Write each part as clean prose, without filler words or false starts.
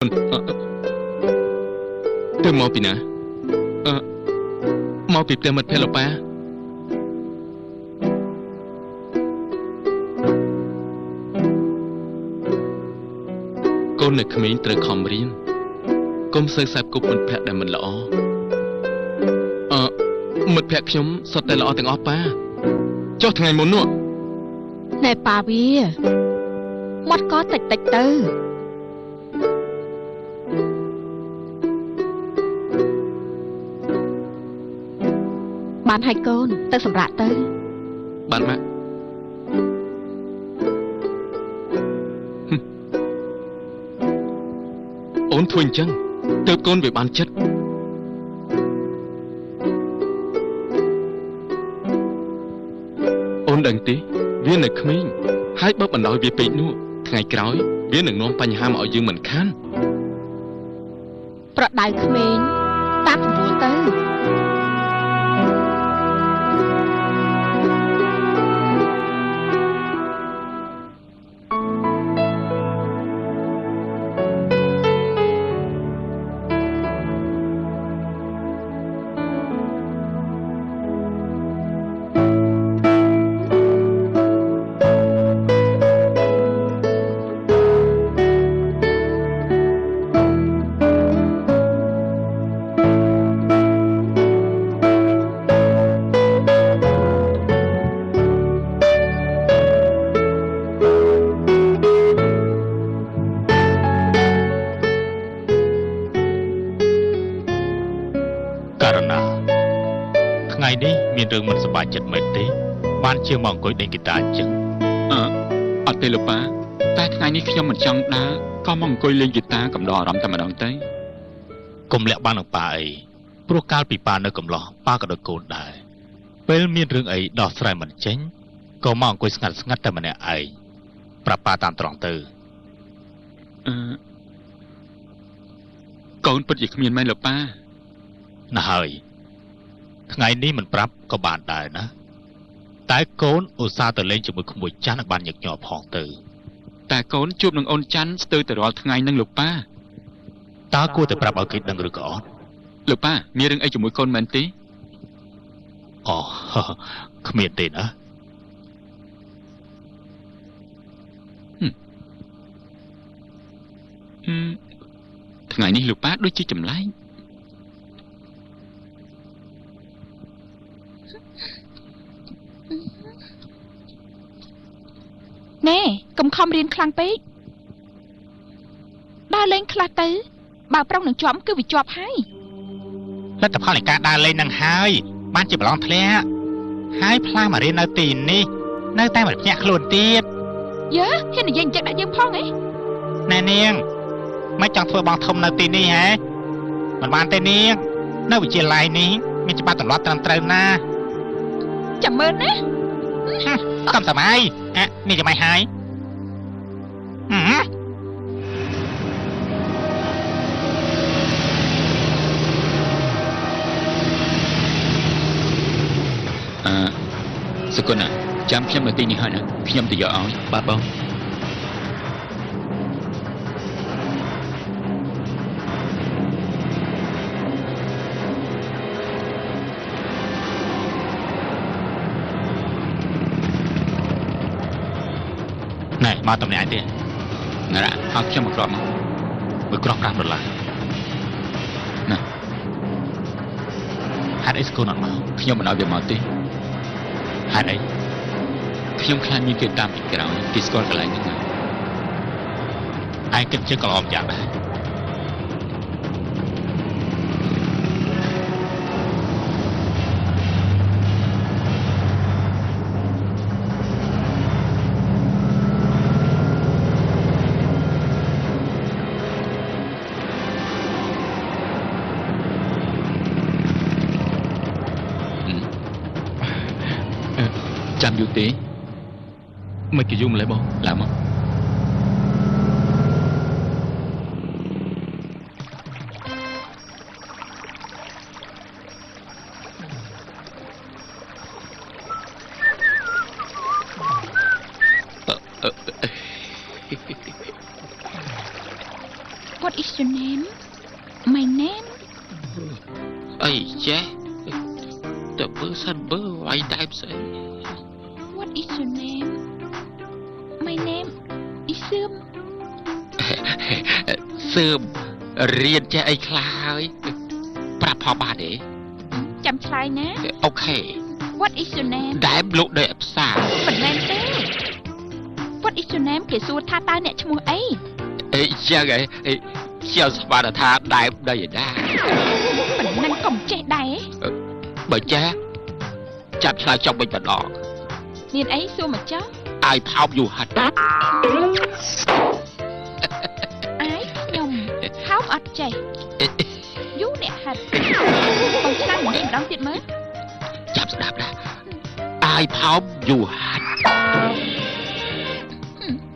Tôi mau bị nè. Mau bị tên mật phê lộc ba. Con này không biết từ khom riêng. Con sơ sạp cục mật phê để mình lõ. Mật phê nhóm sọt tay lõ từng ốp ba. Cho thằng ngày muốn nụ. Này bà bia. Mắt có tạch tạch tư. Bạn hai con, ta sầm rạ tới. Bạn mà. Ôn thuyền chăng, tớ con về bán chất. Ôn đằng tí, viên này khminh, hai bớt bạn nói về bị nụ, ngày cõi, viên đằng non panh ham ở dương mình khăn. Bọt đại khminh, ta cũng muốn tới. Rừng mình sắp chật mệt tí ban chưa mong cối đèn guitar chừng ở tây lục á ta ngày ní khi mình chăng đá có mong cối lên guitar cầm đò rắm ta mà đón tới cùng lẽ ban ông bà ấy pro cao bị bà nơi cầm lò ba cả đôi cồn đại bên miền rừng ấy đỏ sài mình chén có mong cối ngắt ta mà nè ấy bà tạm tròn từ con bất diệt miền mai lục ba nà hơi ngày ní mình prap có bạn đại đó tái cốn ô sa từ lên cho một khung bụi chán ở bàn nhật nhỏ phong từ ta cốn chụp nâng ôn chán từ từ đó ngày nâng lục ba ta cua từ prap ở kịch đang được gõ lục ba mi rừng ấy cho mỗi con mình tí không miền tiền á ngày ní lục ba đôi chi chầm lái Nè, cầm không riêng khăn pí. Đa lên khăn tứ. Bà prong nâng chóm cứ bị chọp hay. Lớp tập kho này cả đa lên nâng hai. Ban chỉ bà lòng thẻ. Hai pla mà riêng nơi tiền đi. Nơi tay mà nhạc luôn tiếp. Dớ, thế này dân chắc đã dân phong ấy. Nè niên. Mấy chọn thua bọn thông nơi tiền đi hả? Mình ban tên niên. Nơi bị chia lại ní. Mình chỉ bắt tổng loạt tầm trâu na. Chầm ơn á. Cầm tầm ai mi cho mày hai sự con à chăm xem là tin đi hai nè khi nhâm từ giờ áo ba bông này mà tầm này ai thế nè đã học cho một rọt mà một rọt làm được lại nè hai ấy cô nằm máu khi nhâm nói về máu tí hai ấy khi nhâm khai như kiểu tam cái đó cái score cái lại như thế ai cần chưa còn ôm chặt đấy chăm vô tí mấy cái dung lại bông làm không What is your name my name អីចេះតើមើលសិនមើលវាយតែផ្សេង what is your name my name is សឿម សឿមរៀនចេះអីខ្លះហើយប្រាប់ផងបានទេ ចាំឆ្លើយណា អូខេ what is your name តែលោកដោយអផ្សារ មិនមែនទេ what is your name គេសួរថាតើអ្នកឈ្មោះអី អីចឹងហីខ្ញុំស្មានថាដែបដីឯណា ប៉ុណ្ណឹងកុំចេះដែរ បើចេះចាប់ឆ្លើយចុះវិញម្ដង មានអីសួរមកចុះ អាយផោបយូហាត់ អាយខ្ញុំហៅអត់ចេះយូអ្នកហាត់បងឆ្លាញ់នេះម្ដងទៀតមើល ចាប់ស្ដាប់ណាអាយផោបយូហាត់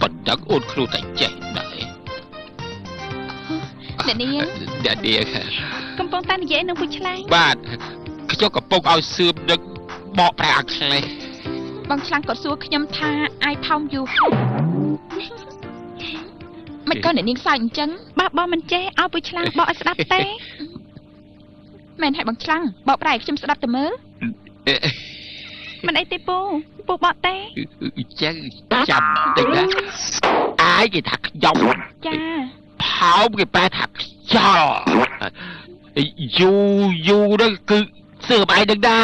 ប៉ុណ្ណឹងអូនខ្លួនតែចេះដែរ អ្នកនាង អ្នកនាង កំពុងតែនិយាយនឹងពូឆ្លាញ់ បាទខ្ញុំកំពុងឲ្យសឿមនឹកបកប្រែអង់គ្លេស បងឆ្លាញ់គាត់សួរខ្ញុំថាអាយផោមយូមិនក៏អ្នកនាងសើចអញ្ចឹងបើបងមិនចេះឲ្យពូឆ្លាញ់បកឲ្យស្ដាប់ទេមែនហើយបងឆ្លាញ់បកប្រែឲ្យខ្ញុំស្ដាប់ទៅមើលមិនអីទេពូបកទេ ចឹងចាំតិចណាអាយគេថាខ្ញុំ ចា ផោមគេប្រែថាខ្យល់យូហ្នឹងគឺសឿមឯងដឹងណា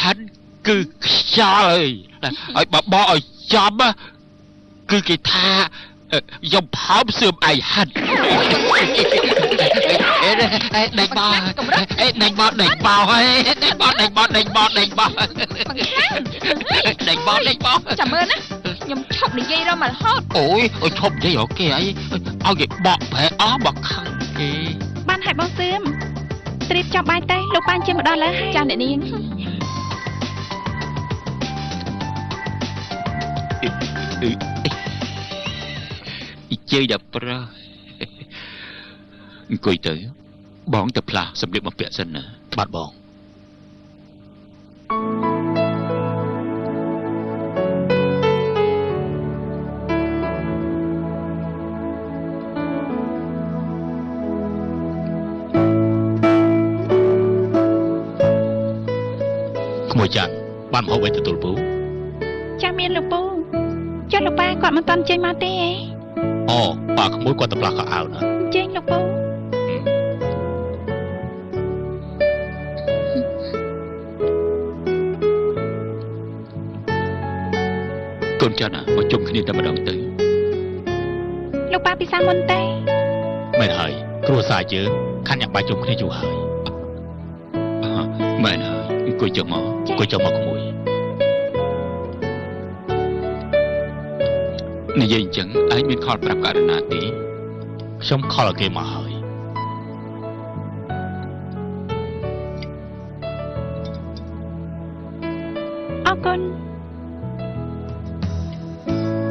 ហាត់គឺខ្យល់ហើយបបឲ្យចំគឺគេថាខ្ញុំផោមសឿមឯងហាត់ដេញបោហើយដេញបោចាំមើលណាខ្ញុំឈប់និយាយរមរហូត អូយឈប់និយាយអូគេអីឲ្យគេបកប្រែអស់មកខឹងគេ បានហើយបងសឿមត្រៀមចាប់បាយទេលោកបានជាម្ដងលើហើយចាអ្នកនាង ជ័យដល់ប្រអង្គុយទៅបងទៅផ្លាស់សម្លៀកបំពាក់សិនណា បាទបង ក្មួយចាន់បានមកហូបអីទទួលពូ ចាមានលោកពូចុះលោកប៉ាគាត់មិនតាន់ចេញមកទេអី អូប៉ាក្មួយគាត់ទៅផ្លាស់ខោអាវណា ចេញលោកពូ កូនចាន់មកជុំគ្នាតែម្ដងទៅ លោកប៉ាពិសាមុនទេ មែនហើយគ្រួសារយើងខាន់ញ៉ាំបាយជុំគ្នាយូរហើយ មែនហើយអង្គុយចុះមកក្មួយនិយាយអញ្ចឹងឯងមានខលប្រាប់ករណាទេ ខ្ញុំខលឲ្យគេមកហើយ អរគុណ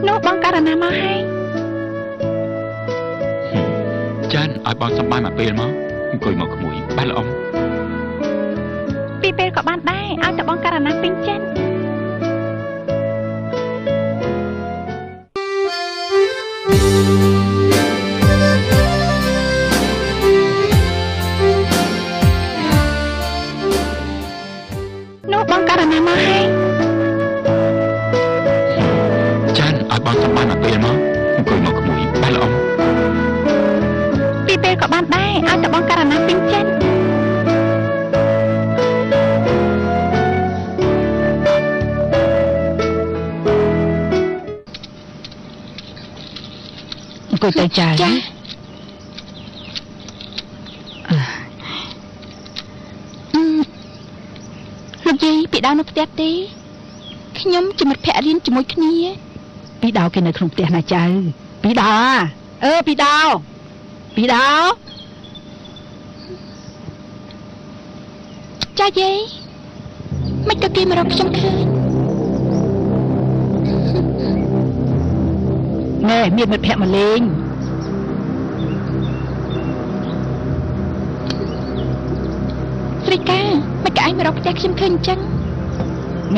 នោះបងករណាមកហើយ ចាន់ឲ្យបងសម្បាយមកពេលមកអង្គុយមកក្មួយបានល្អ ពីពេលក៏បានដែរឲ្យតែបងករណាពេញចិត្តនោះបងករណាមកហើយ ចាន់ឲ្យបងសម្បាយមកពេលមកអង្គុយមកក្មួយបានល្អ ពីពេលក៏បានដែរឲ្យតែបងករណាពេញចិត្ត អង្គុយទៅចា៎ លោកយាយពីដើមនៅផ្ទះទេខ្ញុំជាមិត្តភក្តិរៀនជាមួយគ្នា ពីដៅគេនៅក្នុងផ្ទះណាចៅពីដៅពីដៅ ចាយាយមិនក៏គេមករកខ្ញុំឃើញ ណែមានមិត្តភក្តិមកលេង ស្រីកាមិនក៏ឯងមករកផ្ទះខ្ញុំឃើញអញ្ចឹង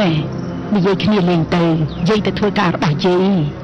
ណែនិយាយគ្នាលេងទៅយាយទៅធ្វើការរបស់យាយ